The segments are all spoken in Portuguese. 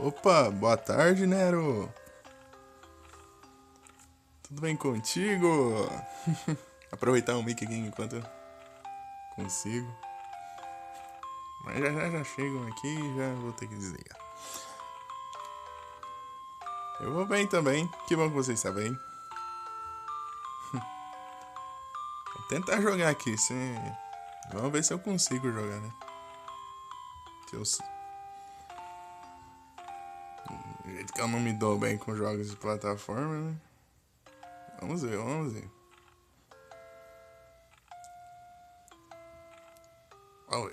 Opa, boa tarde, Nero. Tudo bem contigo? Aproveitar o mic aqui enquanto eu consigo. Mas já chegam aqui e já vou ter que desligar. Eu vou bem também. Que bom que você está bem. Vou tentar jogar aqui. Vamos ver se eu consigo jogar, né? Que eu... Do jeito que eu não me dou bem com jogos de plataforma, né? Vamos ver, vamos ver.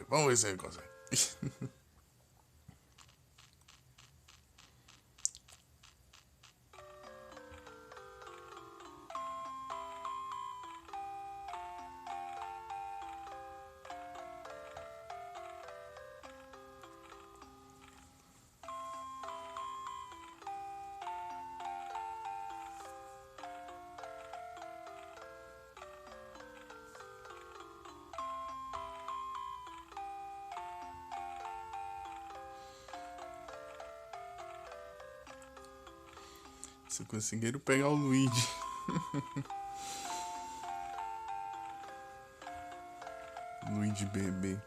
Vamos ver se ele consegue. Se conseguiram pegar o Luigi. Luigi bebê.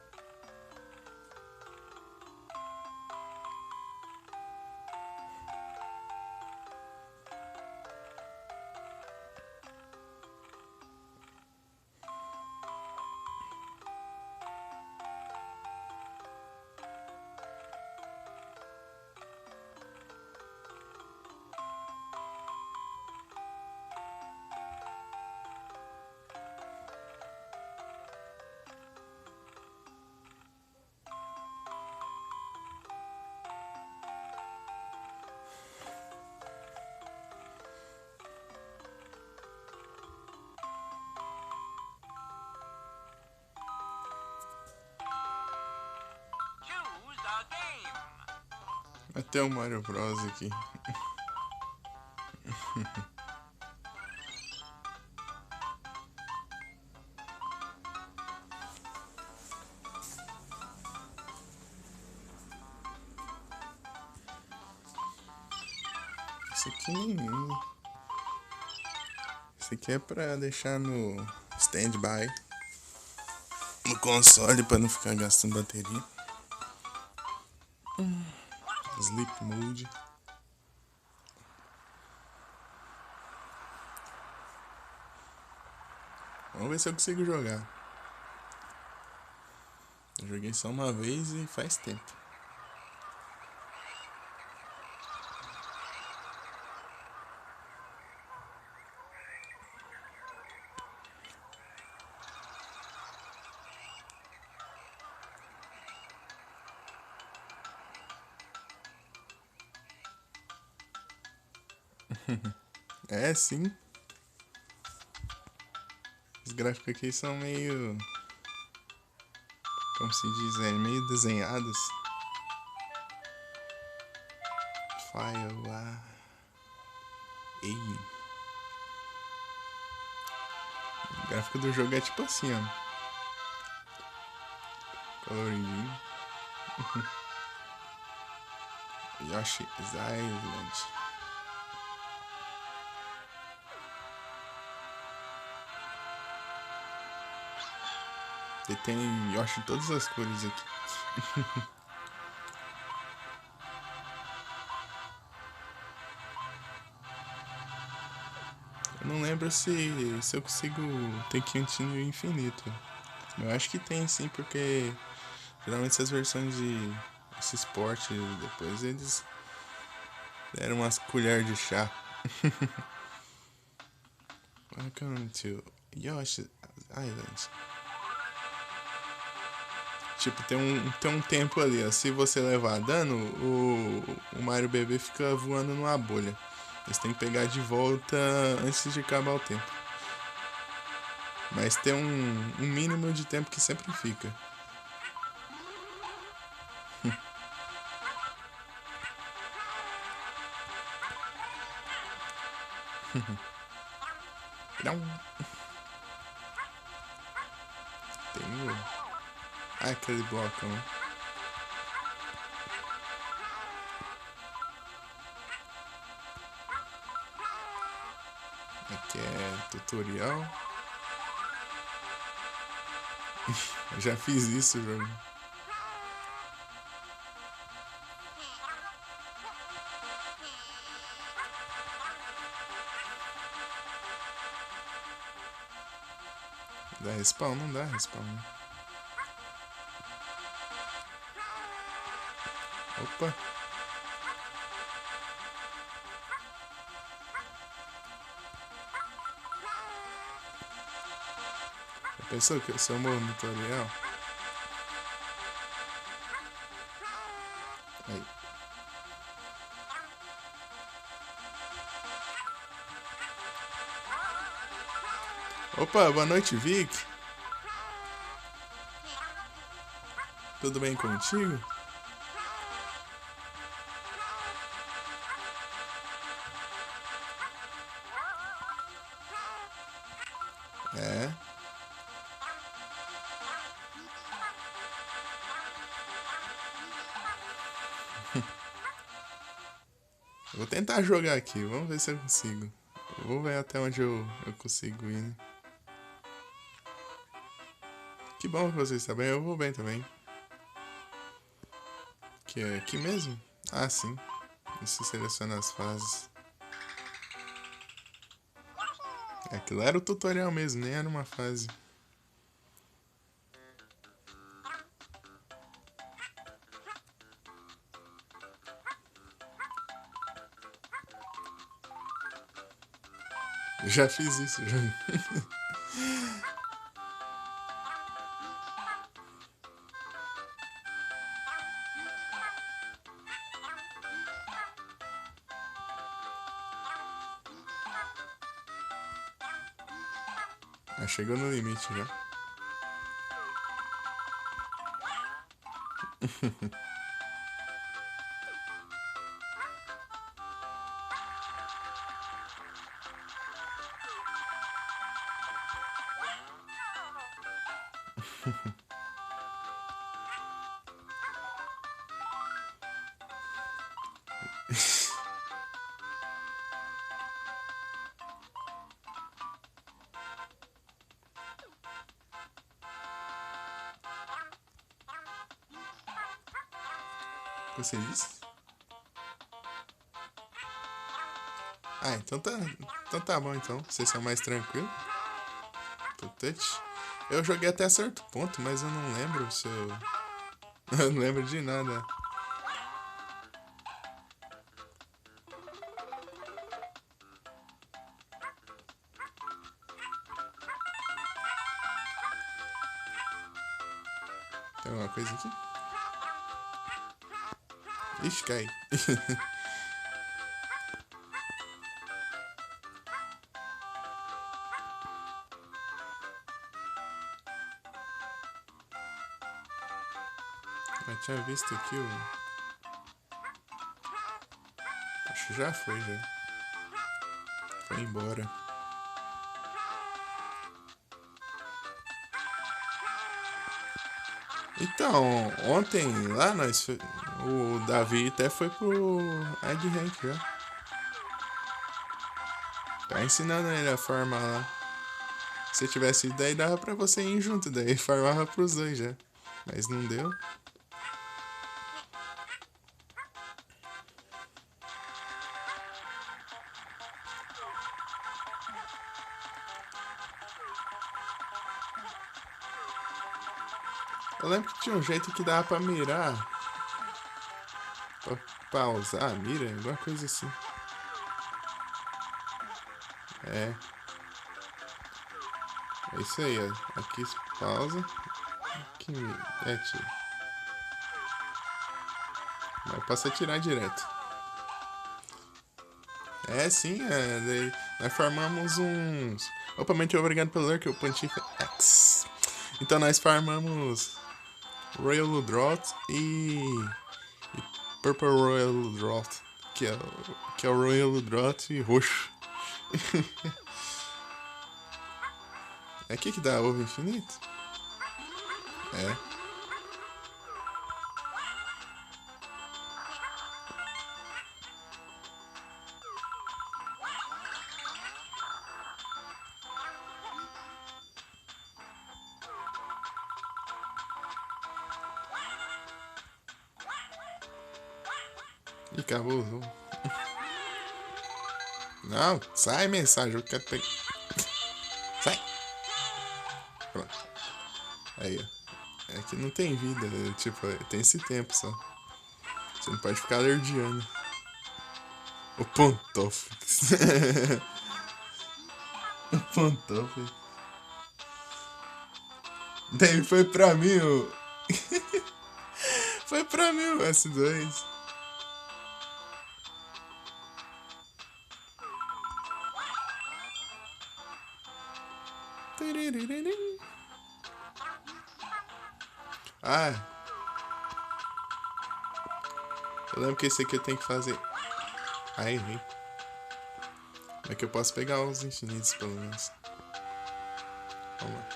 Até o Mario Bros aqui. Isso aqui nenhum. Isso aqui é pra deixar no standby no console pra não ficar gastando bateria. Sleep mode. Vamos ver se eu consigo jogar. Eu joguei só uma vez e faz tempo. É, sim. Os gráficos aqui são meio... Como se diz, meio desenhados. File lá. Ei. O gráfico do jogo é tipo assim, ó. Coloridinho. Yoshi's Island. E tem Yoshi em todas as cores aqui. Eu não lembro se eu consigo ter Continue infinito. Eu acho que tem sim, porque geralmente essas versões de esse esporte depois eles deram umas colheres de chá. Welcome to Yoshi's Island. Tipo, tem um tempo ali, ó. Se você levar dano, o Mario bebê fica voando numa bolha. Você tem que pegar de volta antes de acabar o tempo. Mas tem um mínimo de tempo que sempre fica. Não. Tem o... Ah, aquele bloco, né? Tutorial. Eu já fiz isso, jogo. Dá respawn? Não dá respawn, né? Opa! Já pensou que se eu morro no tutorial? Aí. Opa, boa noite, Vic. Tudo bem contigo? É. Vou tentar jogar aqui, vamos ver se eu consigo. Vou ver até onde eu consigo ir, né? Que bom que você está bem, eu vou bem também. Que é aqui mesmo? Ah, sim. Você seleciona as fases. Aquilo era o tutorial mesmo, nem era uma fase. Eu já fiz isso, já. Ah, chegou no limite já. Você disse? Ah, então tá bom então. Vocês são mais tranquilos. Touch. Eu joguei até certo ponto, mas eu não lembro se eu. Eu não lembro de nada. Tem alguma coisa aqui? Ixi, cai. Eu tinha visto aqui o. Acho que já foi, já. Foi embora. Então, ontem lá o Davi até foi pro Egg Rank já. Tá ensinando ele a farmar lá. Se tivesse ido daí dava pra você ir junto, daí farmava pros dois já. Mas não deu. Eu lembro que tinha um jeito que dava pra mirar. Pra pausar a mira, alguma coisa assim. É. É isso aí, ó. Aqui pausa. Aqui é, tira. Mas passa a tirar direto. É sim, daí nós farmamos uns. Opa, muito obrigado pelo lurk, o Pontife X. Então nós farmamos Royal Drought e Purple Royal Drought, que é o Royal Drought roxo. É aqui que dá ovo infinito? É. E acabou o jogo. Não, sai mensagem, eu quero pegar. Sai! Pronto. Aí, ó. É que não tem vida, tipo, tem esse tempo só. Você não pode ficar alergiando. O Pontoff. O Pontoff. Daí foi pra mim o. Foi pra mim o S2. Ah, eu lembro que esse aqui eu tenho que fazer. Ah, errei. Como é que eu posso pegar os infinitos, pelo menos? Vamos lá.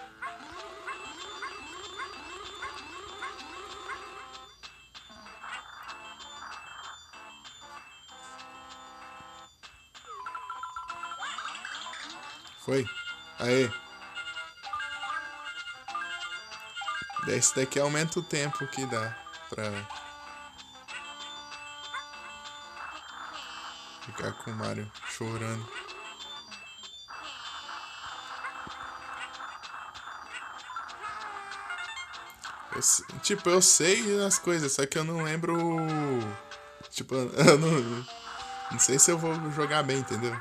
Foi? Aê. Esse daqui aumenta o tempo que dá pra ficar com o Mario chorando. Tipo, eu sei as coisas, só que eu não lembro. Tipo, eu não sei se eu vou jogar bem, entendeu?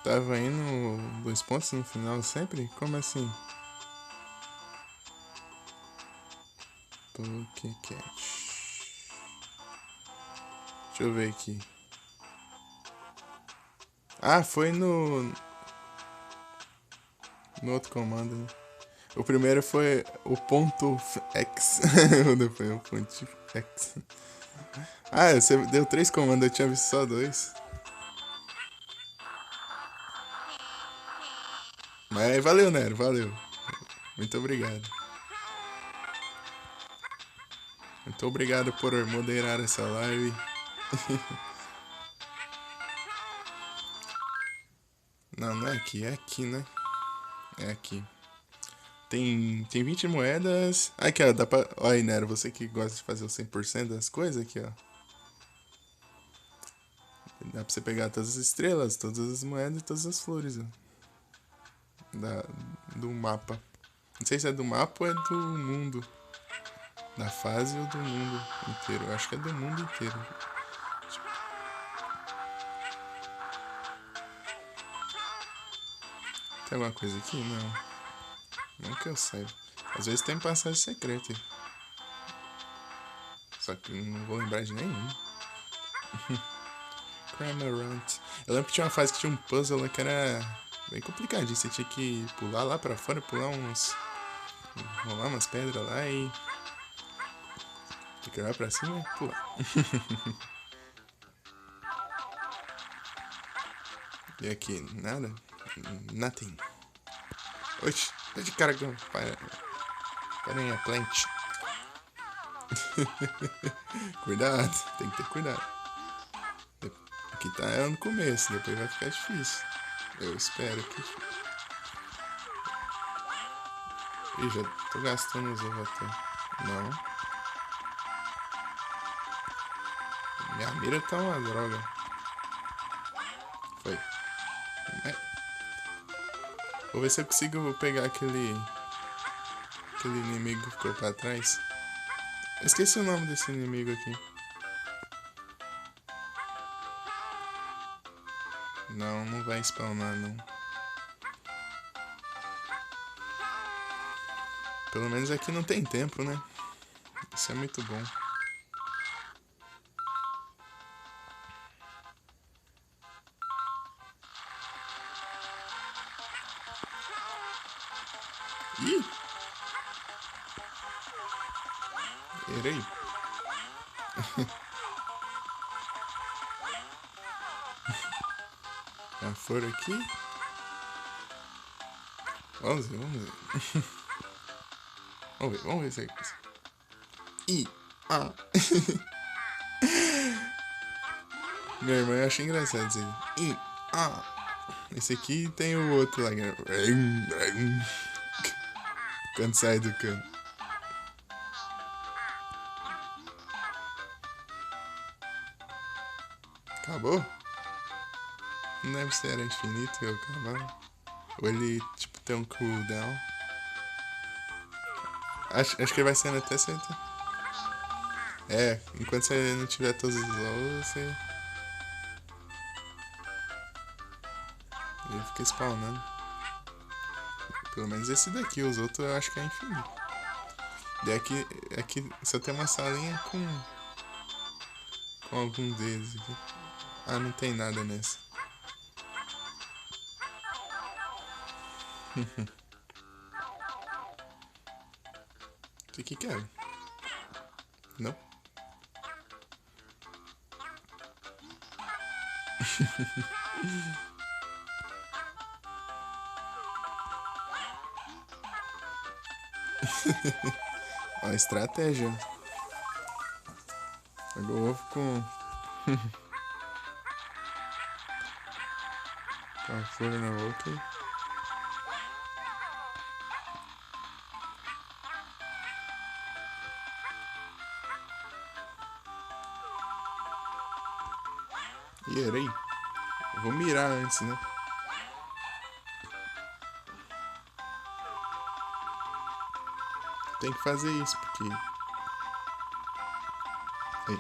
Tava indo 2 pontos no final sempre? Como assim? Pokécat. Deixa eu ver aqui. Ah, foi no outro comando, né? O primeiro foi o ponto X. Depois o ponto X. Ah, você deu 3 comandos, eu tinha visto só 2. Mas valeu, Nero, valeu. Muito obrigado. Muito obrigado por moderar essa live. Não, não é aqui, é aqui, né? É aqui. Tem 20 moedas. Aqui, ó, dá pra. Olha aí, Nero, você que gosta de fazer o 100% das coisas aqui, ó. Dá pra você pegar todas as estrelas, todas as moedas e todas as flores, ó. Do mapa. Não sei se é do mapa ou é do mundo. Da fase ou do mundo inteiro. Eu acho que é do mundo inteiro. Tem alguma coisa aqui? Não. Não que eu saiba. Às vezes tem passagem secreta. Só que não vou lembrar de nenhum. Cramorant. Eu lembro que tinha uma fase que tinha um puzzle lá que era bem complicadinho. Você tinha que pular lá pra fora, rolar umas pedras lá e. Tem que olhar pra cima e pular. E aqui, nada? Nothing. Oxi, tá de cara com. Para aí, a plant. Cuidado, tem que ter cuidado. Aqui tá no começo, depois vai ficar difícil. Eu espero que. Ih, já tô gastando os ovos até. Não. Minha mira tá uma droga. Foi. Vou ver se eu consigo pegar aquele inimigo que ficou pra trás. Eu esqueci o nome desse inimigo aqui. Não, não vai spawnar não. Pelo menos aqui não tem tempo, né? Isso é muito bom. Ih! Errei. Já foram aqui. 11. Vamos ver se é isso. I, A. Minha irmã acha engraçado isso aí. I, A. Esse aqui tem o outro lá. Quando sai do cano. Acabou? Não lembro se era infinito ou acabar. Ou ele, tipo, tem um cooldown. Acho que ele vai sendo até certo. É, enquanto você não tiver todos os ovos, você. Ele fica spawnando. Pelo menos esse daqui, os outros eu acho que é infinito. Aqui só tem uma salinha com algum deles aqui. Ah, não tem nada nessa. Isso aqui quer? Não? Ó, a estratégia. Pegou o ovo com a flor na outra. E errei. Eu vou mirar antes, né? Tem que fazer isso, porque. Aí.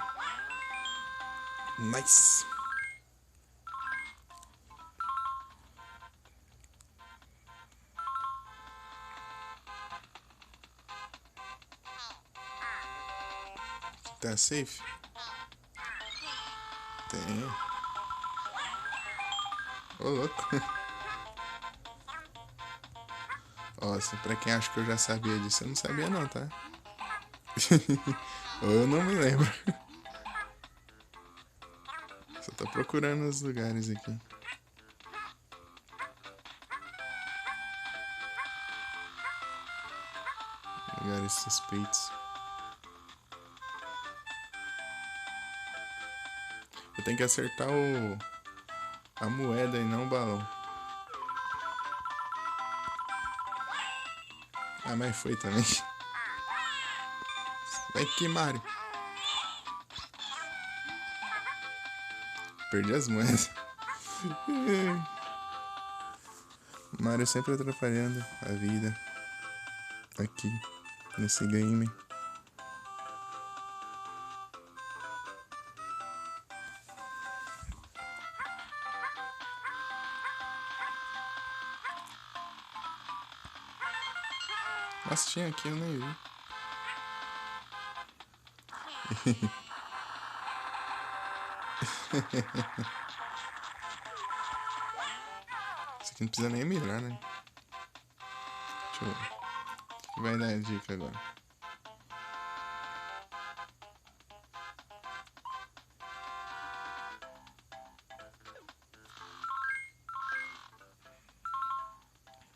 Nice! Tá safe? Tem. Ô, louco. Nossa, pra quem acha que eu já sabia disso, eu não sabia não, tá? Ou eu não me lembro. Só tô procurando os lugares aqui. Lugares suspeitos. Eu tenho que acertar a moeda e não o balão. Ah, mas foi também. Vem aqui, Mario. Perdi as moedas. Mario sempre atrapalhando a vida aqui nesse game. Nossa, tinha aqui, eu nem vi. Isso aqui não precisa nem mirar, né? Deixa eu ver. O que vai dar a dica agora?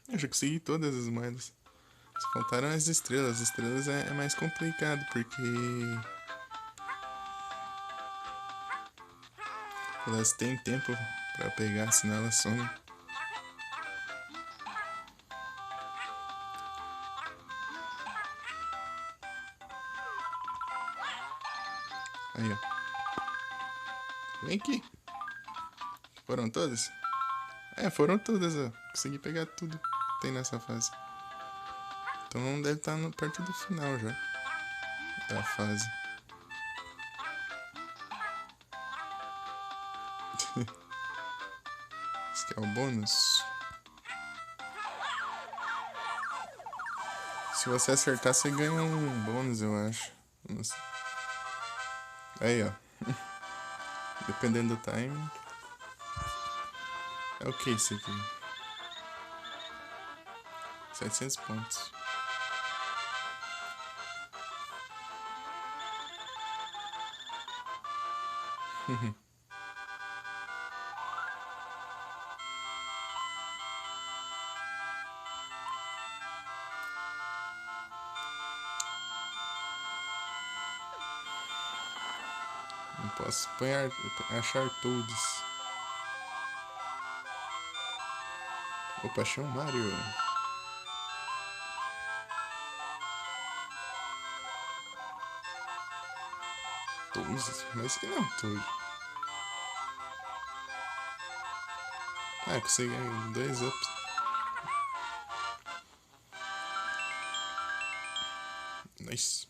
Eu já consegui todas as moedas. Só faltaram as estrelas. As estrelas é mais complicado porque elas têm tempo pra pegar, senão elas somem. Aí, ó. Vem aqui. Foram todas? É, foram todas, ó. Consegui pegar tudo que tem nessa fase. Então não deve estar perto do final já. Da fase. Esse aqui é o bônus. Se você acertar, você ganha um bônus, eu acho. Nossa. Aí, ó. Dependendo do time. É o que isso aqui? 700 pontos. Não posso apanhar, achar toads. Opa, achei um Mario. Toads? Mas que não, Toad. Ah, consegui 2 ups. Nice.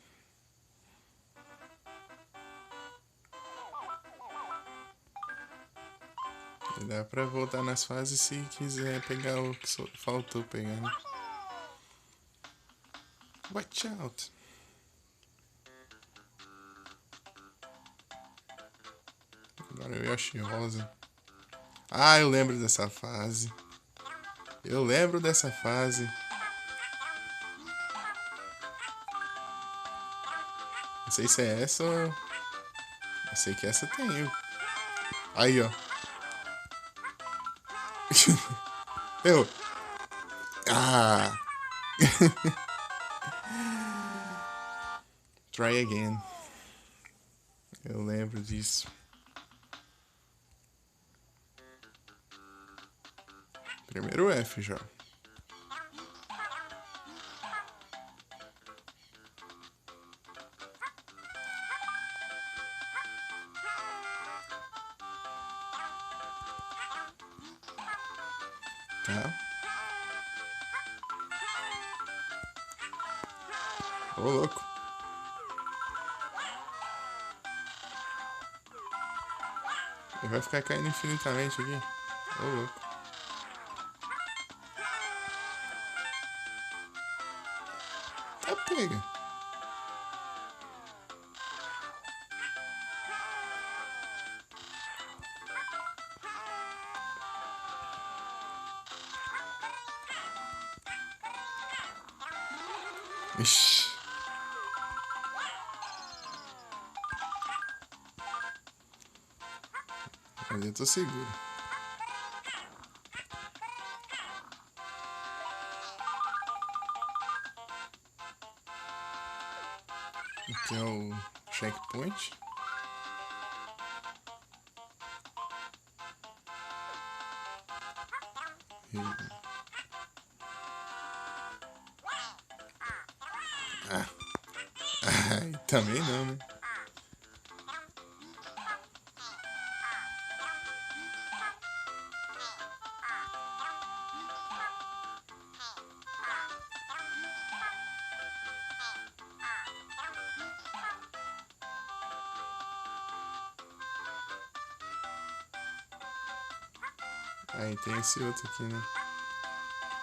E dá pra voltar nas fases se quiser pegar o que faltou pegar, né? Watch out! Agora eu Yoshi rosa. Ah, eu lembro dessa fase. Eu lembro dessa fase. Não sei se é essa ou... Eu sei que essa tem. Aí, ó. Eu. Ah! Try again. Eu lembro disso. Primeiro F já. Tá. Ô, louco. Ele vai ficar caindo infinitamente aqui. Ô, louco. Tá, pega. Ixi. Ali eu tô seguro. Aqui é o checkpoint. E... Ah. Ai, também não, né? Aí tem esse outro aqui, né?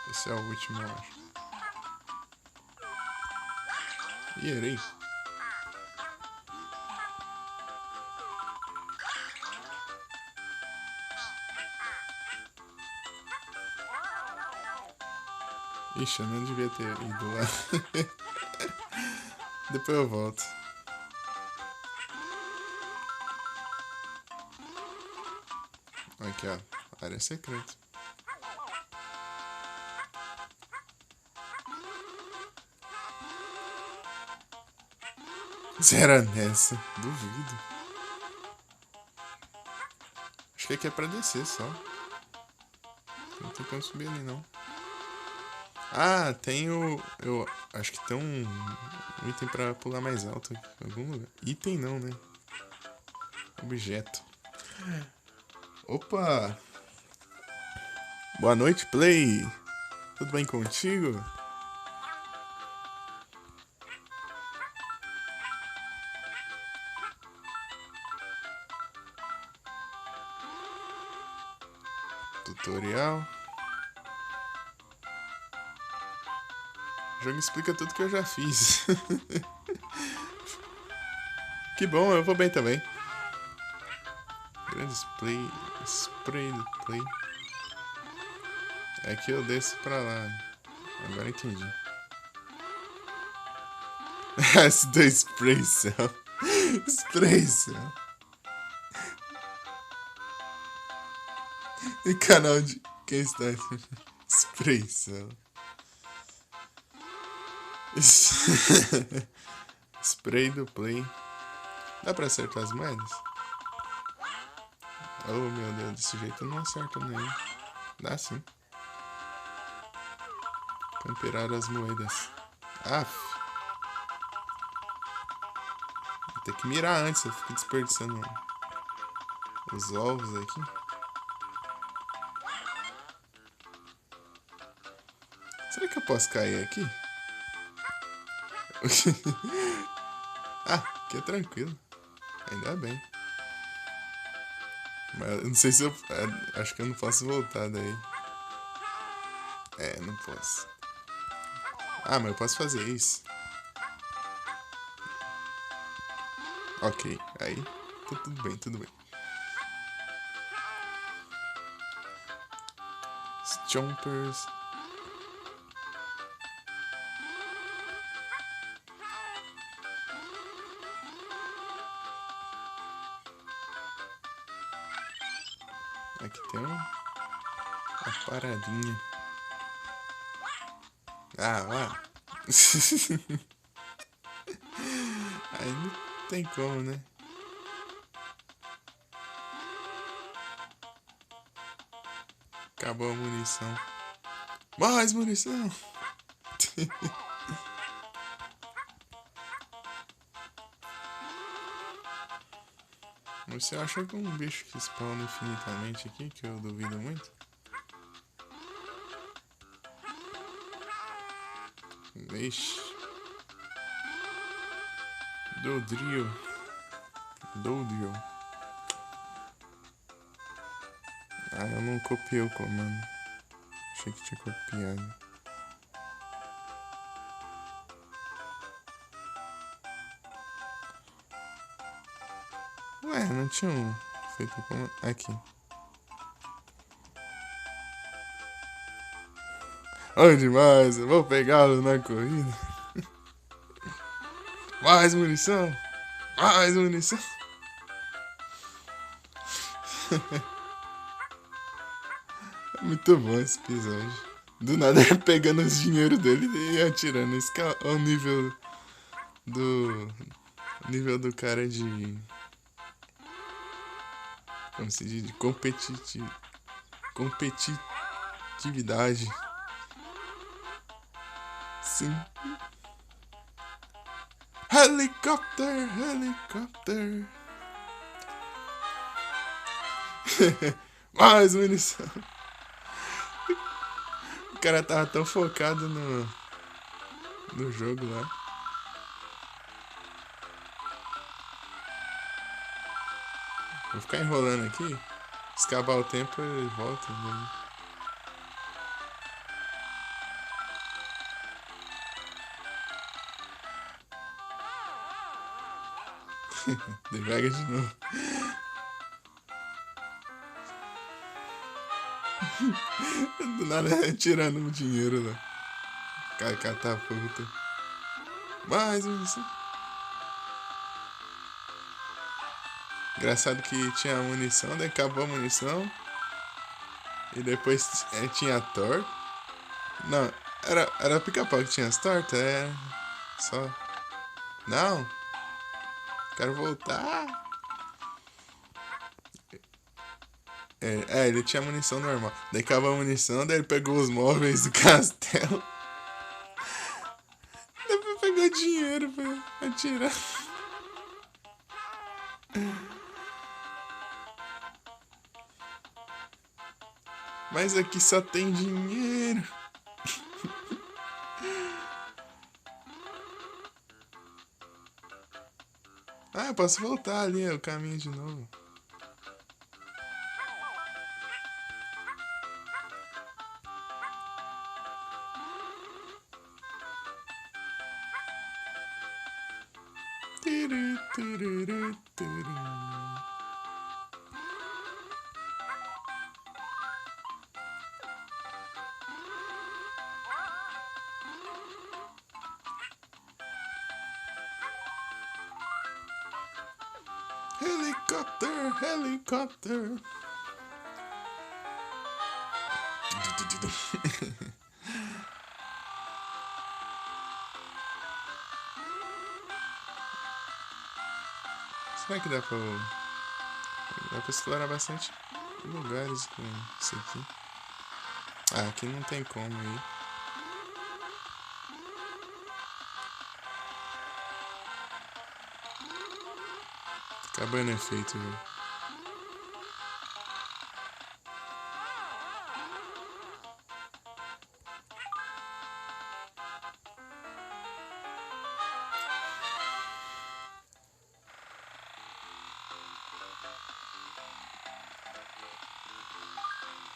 Esse é o último, eu acho. Ih, errei. Ixi, eu não devia ter ido lá. Depois eu volto. Aqui, ó. Área secreta. Será nessa? Duvido. Acho que aqui é pra descer só. Não tem como subir ali, não. Ah, tem o... Eu acho que tem um item pra pular mais alto aqui, em algum lugar. Item não, né? Objeto. Opa! Boa noite, Play! Tudo bem contigo? Tutorial. O jogo explica tudo que eu já fiz. Que bom, eu vou bem também. Grande play, spray do play. É que eu desço pra lá. Agora entendi. As dois sprays são. Sprays são. E canal de. Quem está? Spray são. Spray do play. Dá pra acertar as moedas? Oh, meu Deus, desse jeito eu não acerto nem. Dá sim. Temperar as moedas. Aff. Vou ter que mirar antes, eu fico desperdiçando os ovos aqui. Será que eu posso cair aqui? Ah, aqui é tranquilo. Ainda bem. Mas eu não sei se eu. Acho que eu não posso voltar daí. É, não posso. Ah, mas eu posso fazer isso. Ok, aí. Tudo bem, tudo bem. Chompers. Aqui tem uma paradinha. Ah, lá. Aí não tem como, né? Acabou a munição. Mais munição! Você acha que um bicho que spawna infinitamente aqui, que eu duvido muito? Ixi. Dodrio. Dodrio. Ah, eu não copiei o comando. Achei que tinha copiado. Ué, não tinha feito o comando. Aqui. Oh, demais. Eu vou pegá-lo na corrida. Mais munição. Mais munição. É muito bom esse episódio. Do nada ele pegando os dinheiro dele e atirando. Esse é o do. Nível do cara de. Como se diz? De competitividade. Sim. Helicopter! Helicopter! Mais munição! O cara tava tão focado no jogo lá. Vou ficar enrolando aqui. Escavar o tempo e volta. Né? Devega de novo. Do nada tirando o dinheiro lá. Cai catapulta. Mais munição. Engraçado que tinha munição, daí acabou a munição. E depois tinha a torta. Não, era pica-pau que tinha as tortas? É. Só. Não. Quero voltar. Ele tinha munição normal. Daí acabou a munição, daí ele pegou os móveis do castelo. Depois pegou dinheiro pra atirar. Mas aqui só tem dinheiro. Ah, eu posso voltar ali, é o caminho de novo. Helicopter, helicopter. Será que dá pra Dá pra explorar bastante lugares com isso aqui. Ah, aqui não tem como ir. Acabando efeito, velho.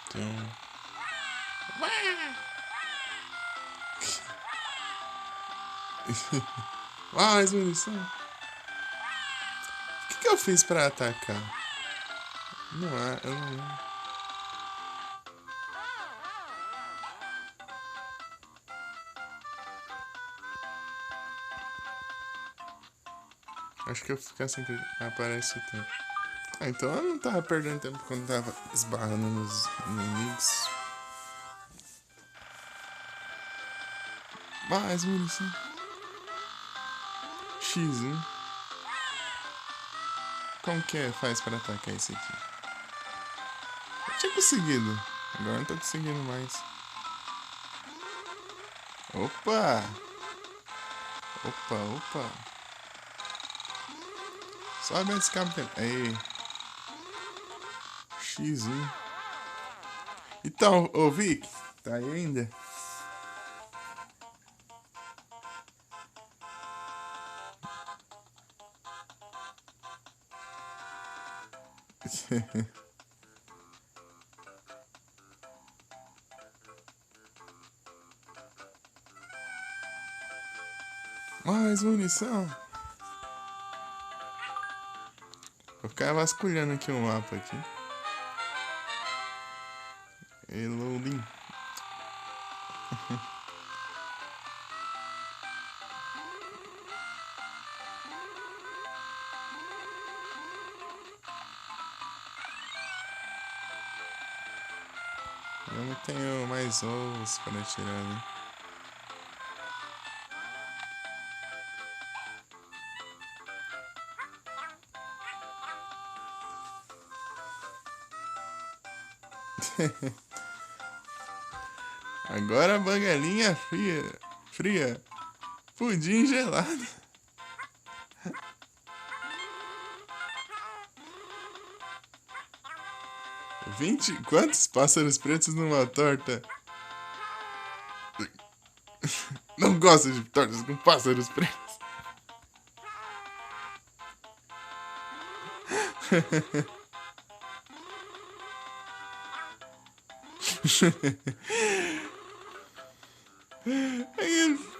Então. Mais munição. O que eu fiz pra atacar? Não há, eu não lembro. Acho que eu ficar assim que aparece o tempo. Ah, então eu não tava perdendo tempo quando tava esbarrando nos inimigos. Mais munição. X1. Como que faz para atacar esse aqui? Eu tinha conseguido. Agora não tô conseguindo mais. Opa! Opa, opa. Sobe esse cabo. Aí. X1. Então, ô Vic, tá aí ainda? Mais munição. Vou ficar vasculhando aqui o mapa aqui. Reloading. Eu não tenho mais ovos para tirar, né? Agora bangalinha fria. Fria. Pudim gelado. 20? Quantos pássaros pretos numa torta? Não gosto de tortas com pássaros pretos.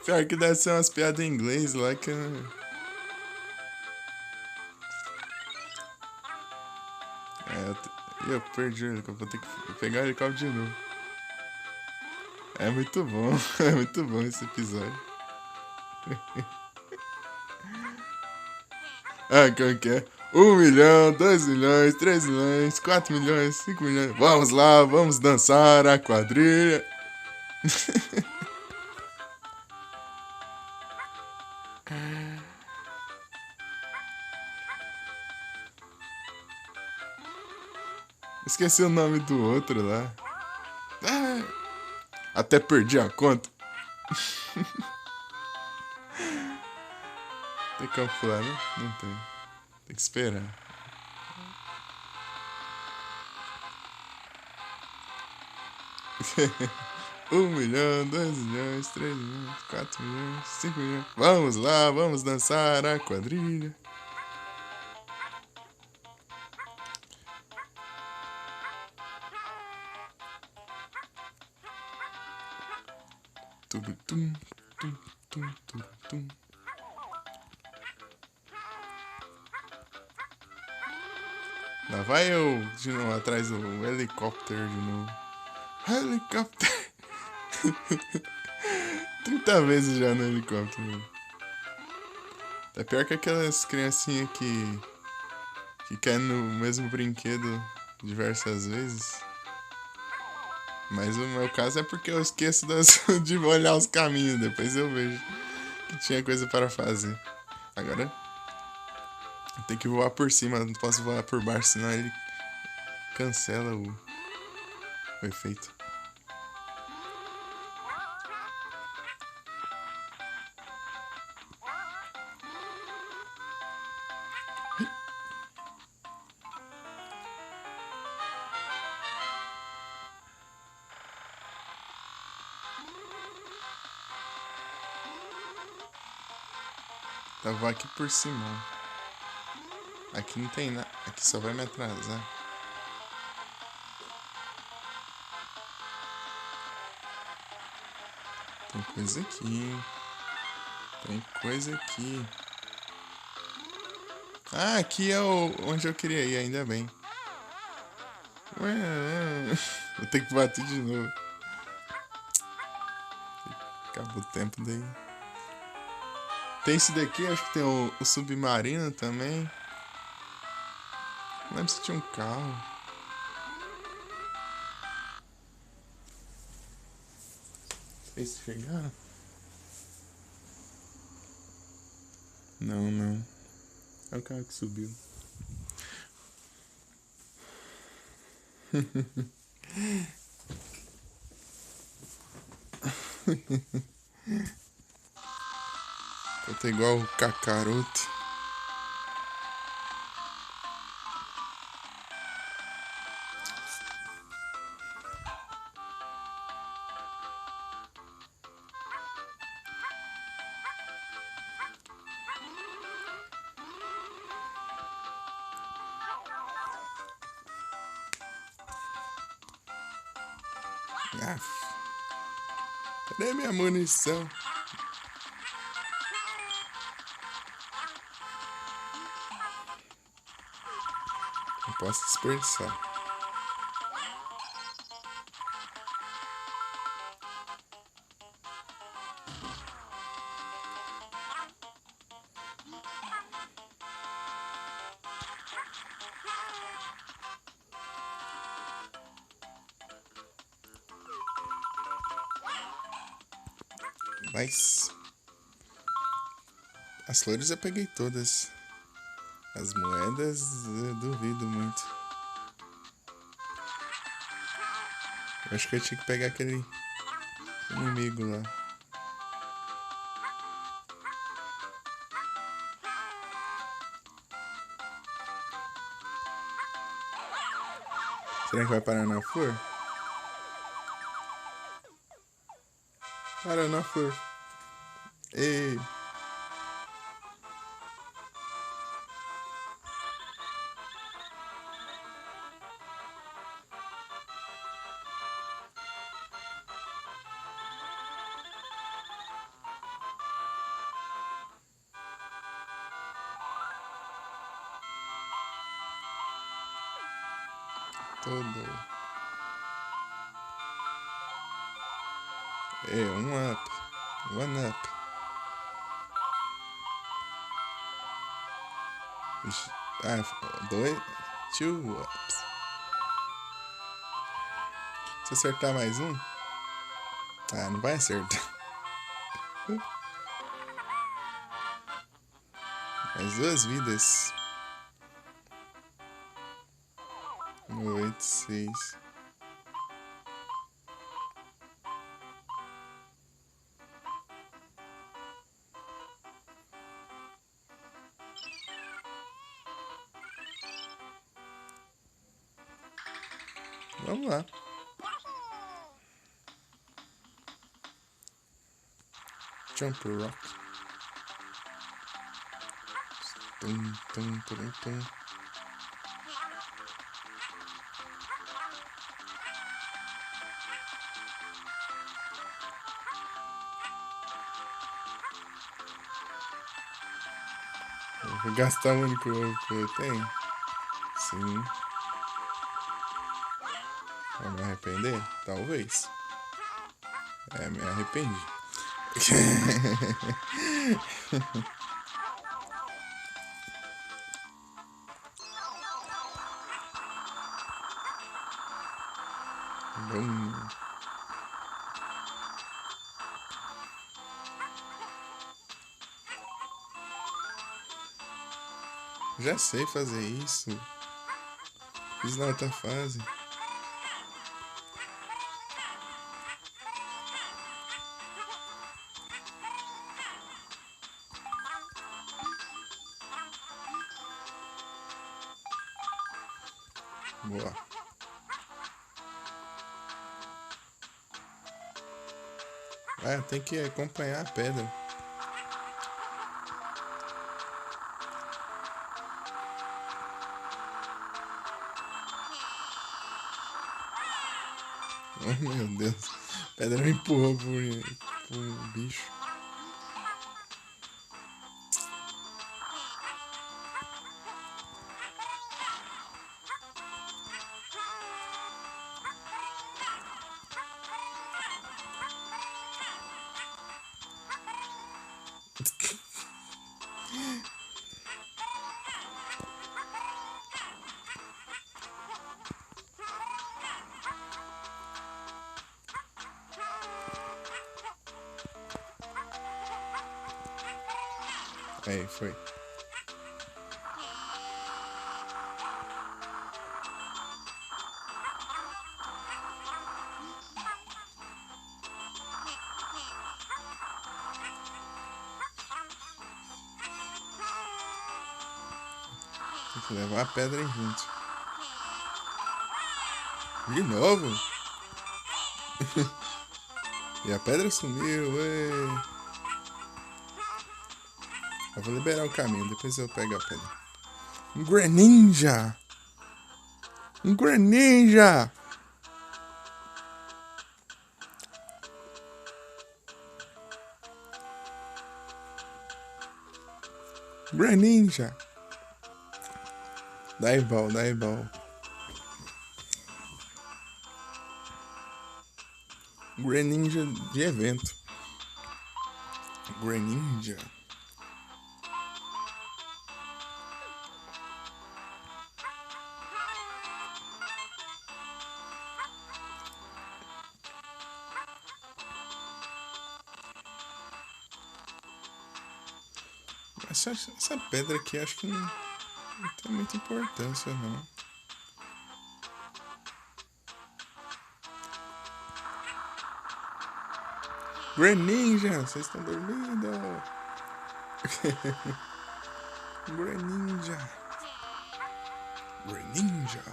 Pior que deve ser umas piadas em inglês lá que eu perdi o helicóptero, vou ter que pegar o helicóptero de novo. É muito bom, é muito bom esse episódio. Ah, como que é? 1 milhão, 2 milhões, 3 milhões, 4 milhões, 5 milhões. Vamos lá, vamos dançar a quadrilha. Esqueci o nome do outro lá. Até perdi a conta. Tem como pular, né? Não tem. Tem que esperar. Um milhão, 2 milhões, 3 milhões, 4 milhões, 5 milhões. Vamos lá, vamos dançar a quadrilha. Tum, tum, tum, tum, tum, tum. Lá vai eu de novo atrás do helicóptero de novo. Helicóptero. 30 vezes já no helicóptero. É pior que aquelas criancinhas que caem no mesmo brinquedo diversas vezes. Mas o meu caso é porque eu esqueço de olhar os caminhos. Depois eu vejo que tinha coisa para fazer. Agora eu tenho que voar por cima, não posso voar por baixo, senão ele cancela o efeito. Tava aqui por cima. Aqui não tem nada. Aqui só vai me atrasar. Tem coisa aqui. Tem coisa aqui. Ah, aqui é onde eu queria ir, ainda bem. Vou ter que bater de novo. Acabou o tempo daí. Tem esse daqui, acho que tem o submarino também. Não lembro se tinha um carro. Vocês chegaram? Não. É o carro que subiu. Eu tô igual o Kakaroto. Cadê minha munição? Não posso desperdiçar. Mas as flores eu peguei todas. As moedas eu duvido muito. Eu acho que eu tinha que pegar aquele inimigo lá. Será que vai parar na flor? Para na flor. Ei! Todo. Um up. One up. Dois. Two ups. Se acertar mais um. Não vai acertar. Mais 2 vidas. 8, 6. Vamos lá. Jump Rock. Tum, tum, tum, tum. Eu vou gastar o único ovo que eu tenho? Sim. Vou me arrepender? Talvez. Me arrependi. Já sei fazer isso. Fiz na outra fase. Boa. Tem que acompanhar a pedra. Oh meu Deus. A pedra me empurrou pro bicho. Aí, foi. Tem que levar a pedra junto. De novo? E a pedra sumiu, ué. Eu vou liberar o caminho, depois eu pego a pedra. Um Greninja! Um Greninja! Greninja! Dai ball, dai ball. Greninja de evento. Greninja. Essa pedra aqui acho que não tem muita importância, não. Greninja, vocês estão dormindo? Greninja. Greninja.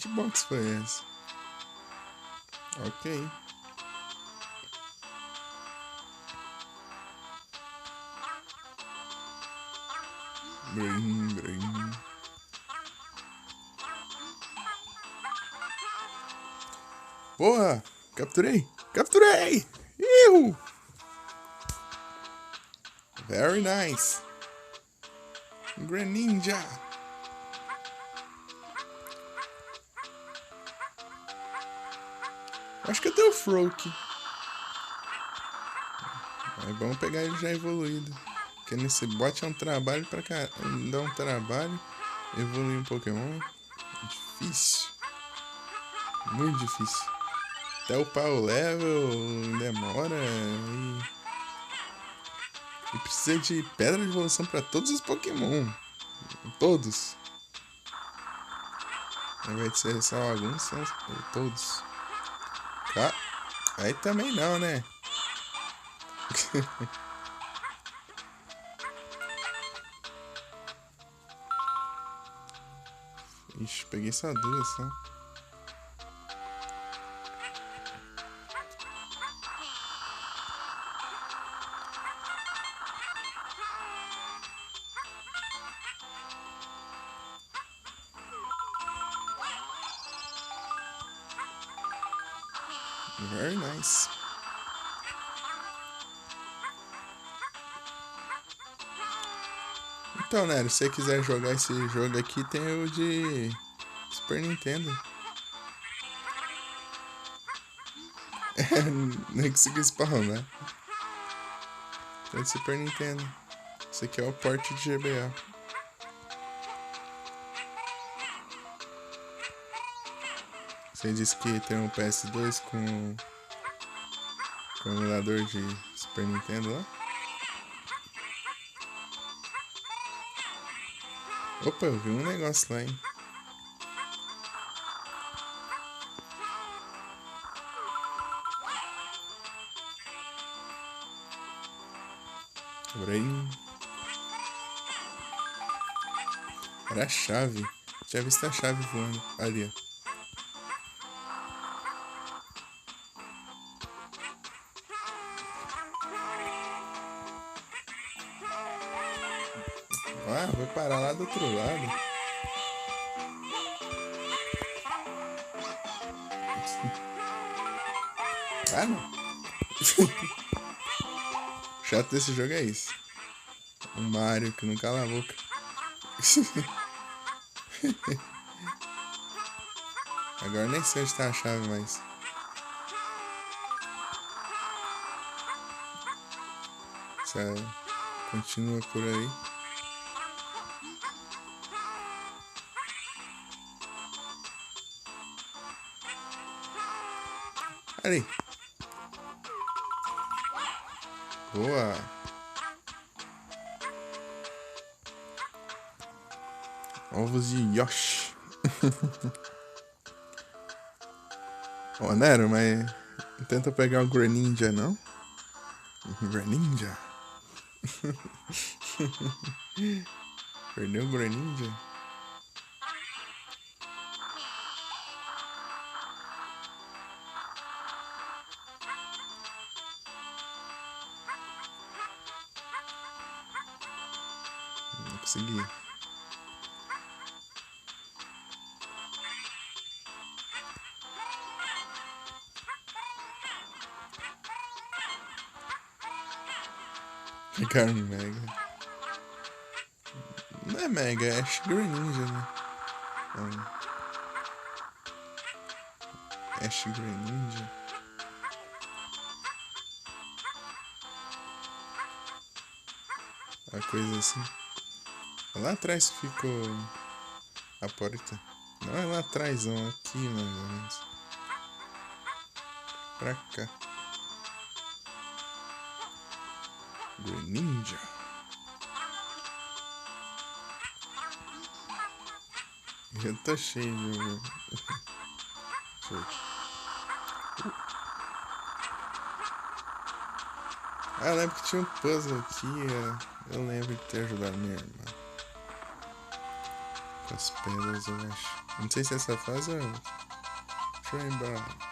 Que box foi essa? Ok. Brim. Boa! Capturei! Capturei! Iu! Very nice! Greninja! Acho que até o Froak. É bom pegar ele já evoluído. Porque nesse bot é um trabalho pra cá. Dá um trabalho. Evoluir um Pokémon. Difícil. Muito difícil. Até upar o level demora. E precisa de pedra de evolução pra todos os Pokémon. Todos. Ao invés de ser só alguns, são todos. Tá. Aí também não, né? Ixi, peguei só duas, só. Very nice. Então, né, se você quiser jogar esse jogo aqui, tem o de Super Nintendo. Nem consegui spawnar. Tem de Super Nintendo. Esse aqui é o port de GBA. Você disse que tem um PS2 com emulador de Super Nintendo lá? Opa, eu vi um negócio lá, hein? Brain. Era a chave. Tinha visto a chave voando ali, ó. Ah, vou parar lá do outro lado. Ah, não. O chato desse jogo é isso. O Mario que não cala a boca. Agora nem sei onde tá a chave, mas... Se ela continua por aí... Ali. Boa. Ovos de Yoshi. Ó, Nero, mas... Não tenta pegar o Greninja, não? Greninja? Perdeu o Greninja? Não consegui. Pegaram o Mega. Não é Mega, é Ash Greninja, né? Ash Greninja. Uma coisa assim. Lá atrás ficou a porta. Não é lá atrás, não. Aqui, mais ou menos. Pra cá. Greninja. Já tá cheio de jogo. Deixa eu ver. Ah, eu lembro que tinha um puzzle aqui. Eu lembro de ter ajudado minha irmã. Com as pedras, eu acho. Não sei se essa fase é outra. Deixa eu lembrar.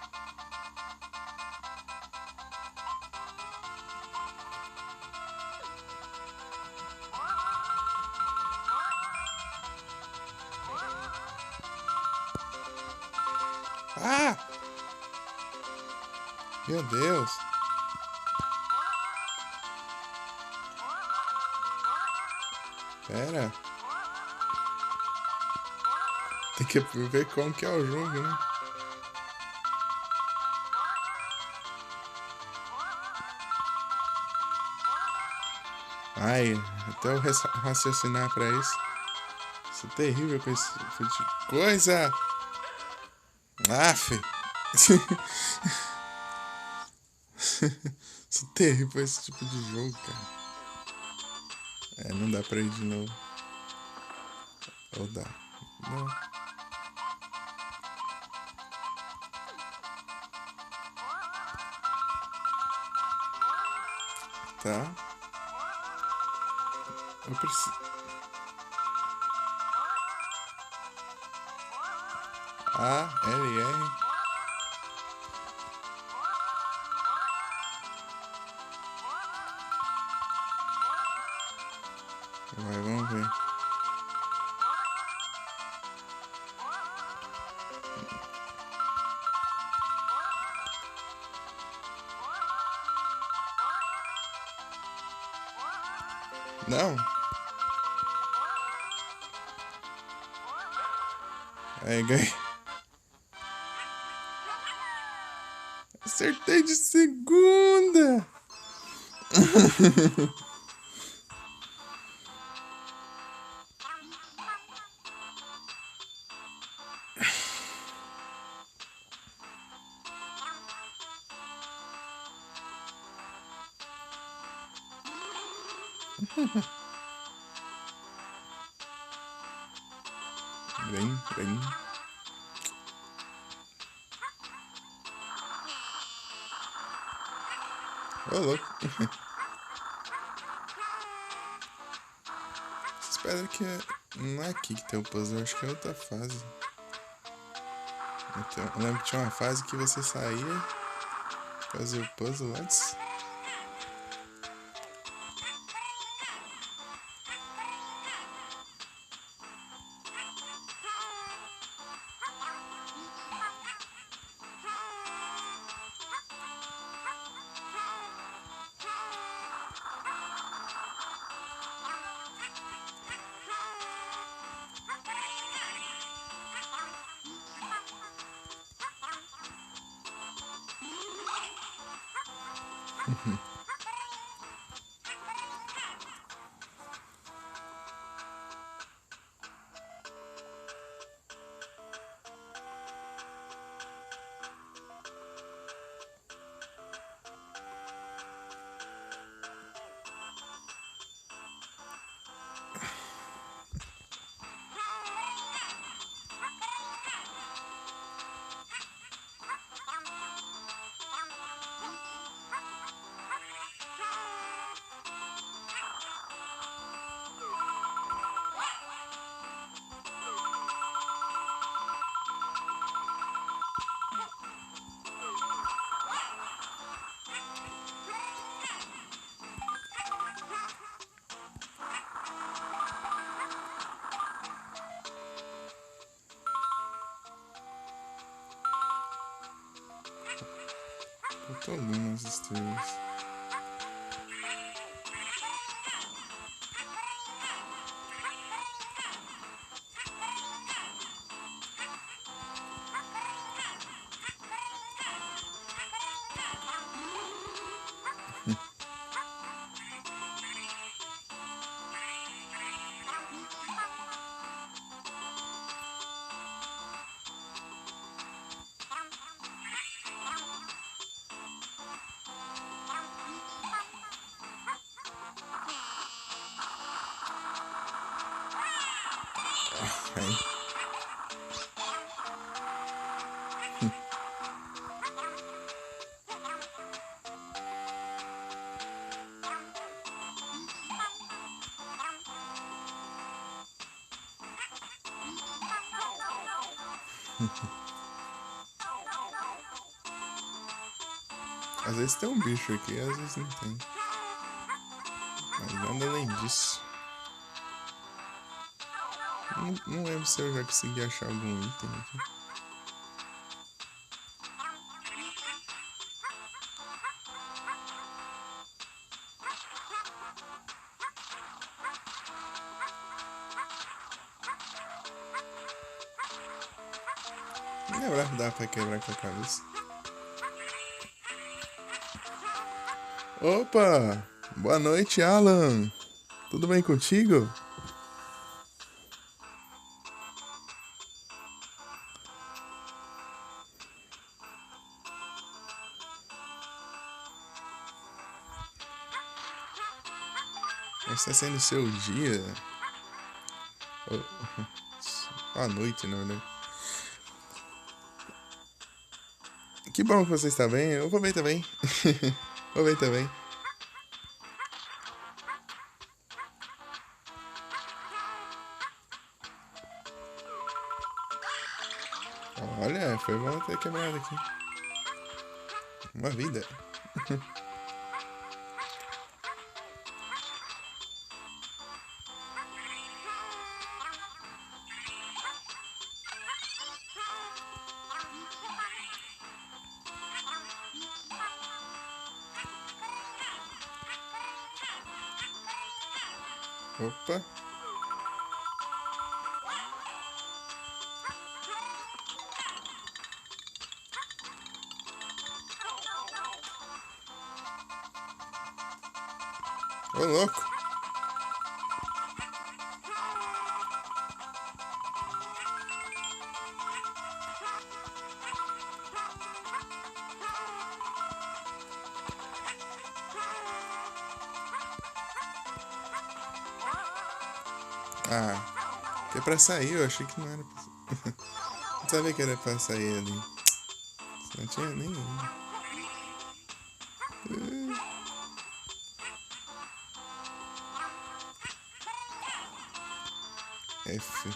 Ah! Meu Deus! Pera. Tem que ver como que é o jogo, né? Ai, até eu raciocinar pra isso. Isso é terrível com esse tipo de coisa. Aff. Isso é terrível esse tipo de jogo, cara. É, não dá pra ir de novo. Ou dá? Não. Tá. Eu preciso. A, L, R. Vai, vamos ver. Não. Aí, ganhei. Acertei de segunda. Vem, vem. Ô, louco. Espero que não é aqui que tem o puzzle, acho que é outra fase. Eu lembro que tinha uma fase que você saía, fazia o puzzle antes. Faltam algumas estrelas. Aí. Às vezes tem um bicho aqui, às vezes não tem. Mas nada além disso. Não lembro se eu já consegui achar algum item aqui. Não lembro, dá pra quebrar com a cabeça. Opa! Boa noite, Alan! Tudo bem contigo? Está sendo seu dia? A noite, na verdade. Que bom que você está bem. Eu vou bem também. Vou bem também. Olha, foi bom ter quebrado aqui. Uma vida. Opa. Ô, louco. Ah, que é pra sair, eu achei que não era pra... Não sabia que era pra sair ali. Não tinha nem... F.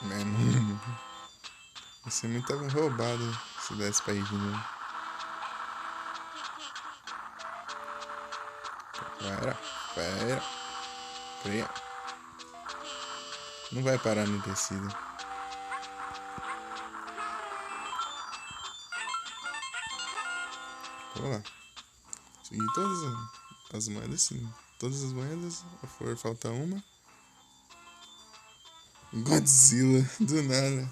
Mano, você muito roubado se desse pra ir de novo. Pera, pera, pera. Não vai parar no tecido. Vamos lá. Segui todas as moedas, sim. Todas as moedas. Falta uma. Godzilla, do nada.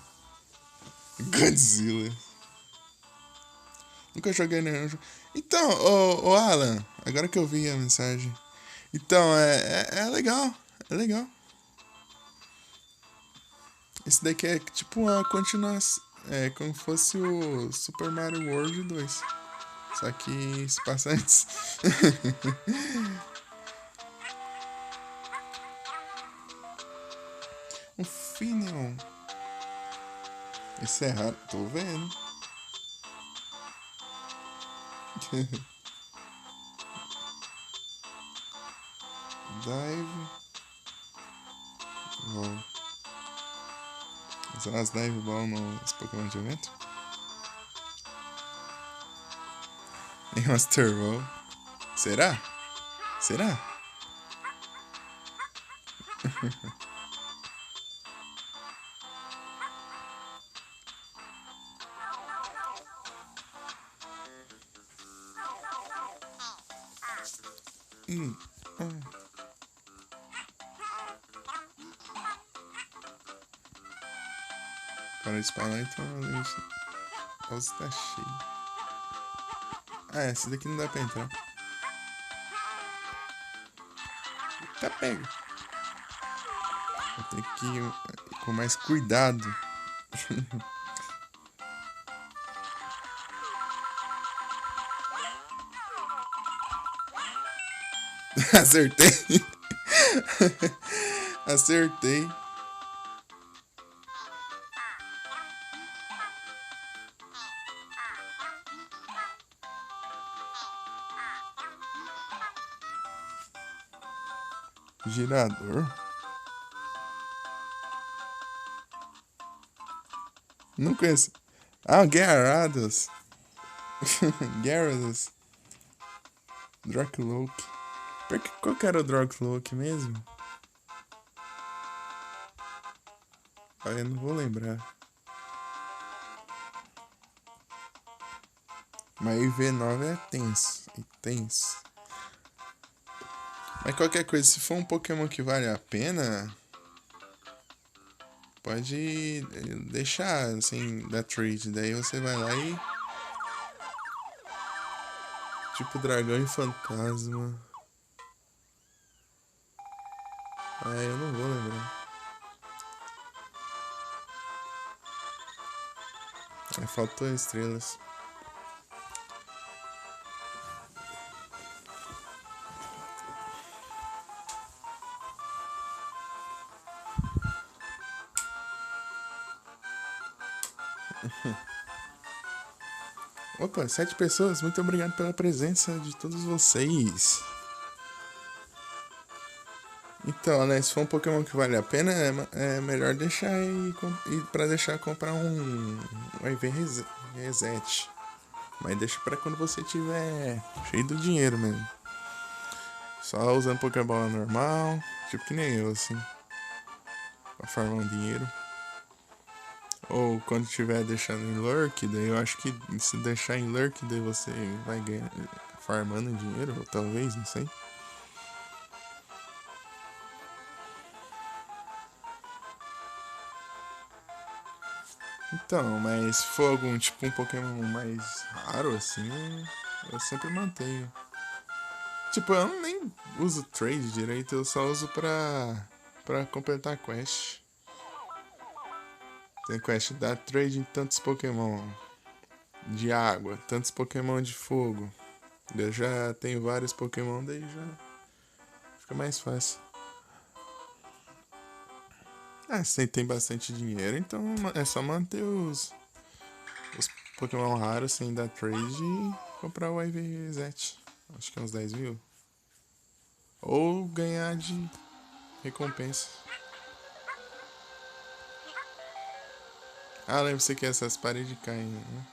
Godzilla. Nunca joguei nenhum jogo. Então, ô Alan, agora que eu vi a mensagem. Então, é legal. É legal. Esse daqui é tipo uma continuação. É como se fosse o Super Mario World 2. Só que se passa antes. Um Finion. Esse é raro. Tô vendo. Dive. Ball. São as Dive Ball nos Pokémon de evento? Em Master Ball. Será? Será? Ah. Para de spawnar, então a pausa tá cheia. Ah, essa daqui não dá pra entrar. Tá pega. Vou ter que ir com mais cuidado. Acertei. Acertei. Girador? Não conheço. Ah, Gyarados. Gyarados. Dracloak. Qual que era o Dracloak mesmo? Ah, eu não vou lembrar. Mas IV9 é tenso. E tenso. Mas qualquer coisa, se for um Pokémon que vale a pena, pode deixar, assim, da trade. Daí você vai lá e... Tipo dragão e fantasma. Ah, eu não vou lembrar. Aí faltou estrelas. Opa, 7 pessoas. Muito obrigado pela presença de todos vocês. Então, né, se for um Pokémon que vale a pena, é melhor deixar ir pra deixar comprar um IV Reset. Mas deixa pra quando você tiver cheio do dinheiro mesmo. Só usando Pokébola normal, tipo que nem eu, assim. Pra farmar um dinheiro. Ou quando tiver deixando em Lurk, daí eu acho que se deixar em Lurk, daí você vai ganhar, farmando dinheiro, ou talvez, não sei. Então, mas se for algum tipo um Pokémon mais raro assim, eu sempre mantenho. Tipo, eu nem uso trade direito, eu só uso pra pra completar a quest. Tem quest da trade em tantos Pokémon de água, tantos Pokémon de fogo. Eu já tenho vários Pokémon, daí já fica mais fácil. Ah, se tem bastante dinheiro, então é só manter os Pokémon raros sem dar trade e comprar o IV Reset. Acho que é uns 10 mil. Ou ganhar de recompensa. Ah, lembra você que essas paredes caem, né?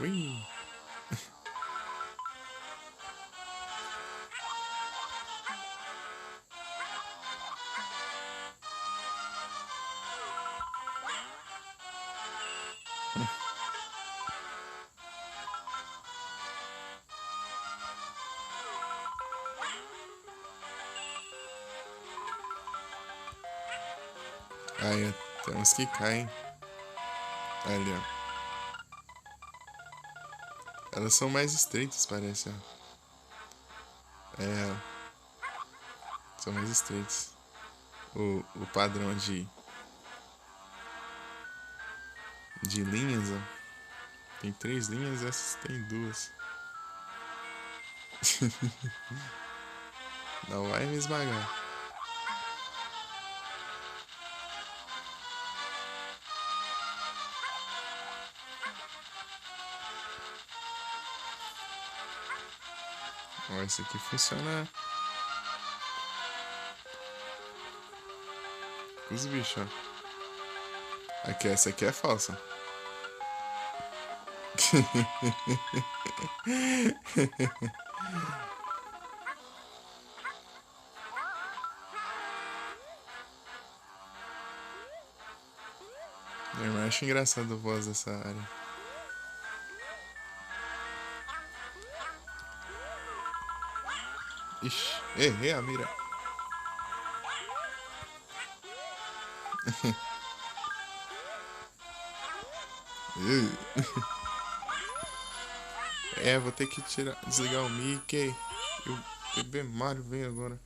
Ui! Aí, ó, tem uns que caem. Ali, ó. Elas são mais estreitas, parece, ó. É, são mais estreitas. O padrão de linhas, ó. Tem 3 linhas, essas tem 2. Não vai me esmagar. Ó, esse aqui funciona com os bichos, ó. Aqui, essa aqui é falsa. Eu acho engraçado a voz dessa área. Ixi, errei a mira. É, vou ter que desligar o Mickey. E o bebê Mario vem agora.